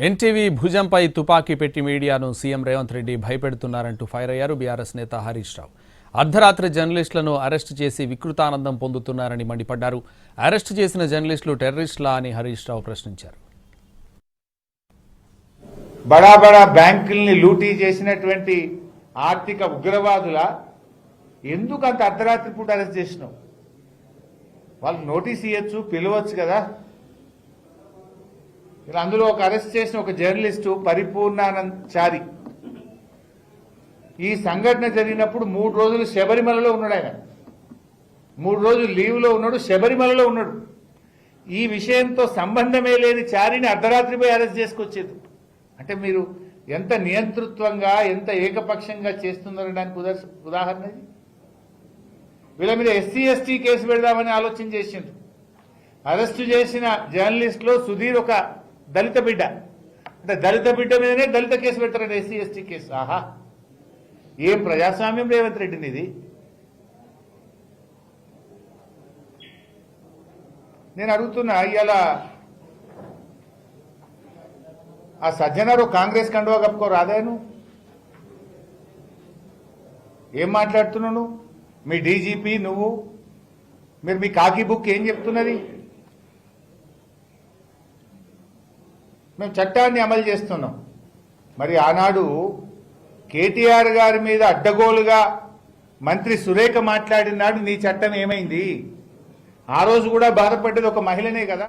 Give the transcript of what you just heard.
NTV భుజంపై తుపాకీ పెట్టి మీడియాను సీఎం రేవంత్ రెడ్డి భయపెడుతున్నారంటూ ఫైర్ అయ్యారు బీఆర్ఎస్ నేత హరీష్ రావు. అర్ధరాత్రి జర్నలిస్టులను అరెస్టు చేసి వికృతానందం పొందుతున్నారని మండిపడ్డారు. అరెస్టు చేసిన జర్నలిస్టులు టెర్రరిస్టులా అని హరీష్ రావు ప్రశ్నించారు. బడా బడా బ్యాంకుల్ని లూటీ చేసినటువంటి ఆర్థిక ఉగ్రవాదుల ఎందుకు అంత అర్ధరాత్రి పూట అరెస్ట్ చేసినావు? వాళ్ళకి నోటీస్ ఇవ్వచ్చు, పిలవచ్చు కదా. అందులో ఒక అరెస్ట్ చేసిన ఒక జర్నలిస్టు పరిపూర్ణానందచారి ఈ సంఘటన జరిగినప్పుడు 3 రోజులు శబరిమలలో ఉన్నాడు. ఆయన 3 రోజులు లీవ్లో ఉన్నాడు, శబరిమలలో ఉన్నాడు. ఈ విషయంతో సంబంధమే లేని చారిని అర్ధరాత్రి పోయి అరెస్ట్ చేసుకొచ్చేది అంటే మీరు ఎంత నియంతృత్వంగా, ఎంత ఏకపక్షంగా చేస్తున్నారనడానికి ఉదాహరణ ఇది. వీళ్ళ మీద ఎస్సీ ఎస్టీ కేసు పెడదామని ఆలోచన చేసిండ్రు. అరెస్టు చేసిన జర్నలిస్టులో సుధీర్ ఒక దళిత బిడ్డ, అంటే దళిత బిడ్డ మీదనే దళిత కేసు పెడతారండి, ఎస్సీ ఎస్టీ కేసు. ఆహా, ఏం ప్రజాస్వామ్యం రేవంత్ రెడ్డిని ఇది. నేను అడుగుతున్నా, ఇవాళ ఆ సజ్జనారు కాంగ్రెస్ కండువా కప్పుకో రాదాను, ఏం మాట్లాడుతున్నావు? మీ డీజీపీ నువ్వు, మీరు మీ కాకి బుక్ ఏం చెప్తున్నది? మేము చట్టాన్ని అమలు చేస్తున్నాం. మరి ఆనాడు కేటీఆర్ గారి మీద అడ్డగోలుగా మంత్రి సురేఖ మాట్లాడినాడు, నీ చట్టం ఏమైంది? ఆ రోజు కూడా బాధపడ్డది ఒక మహిళనే కదా.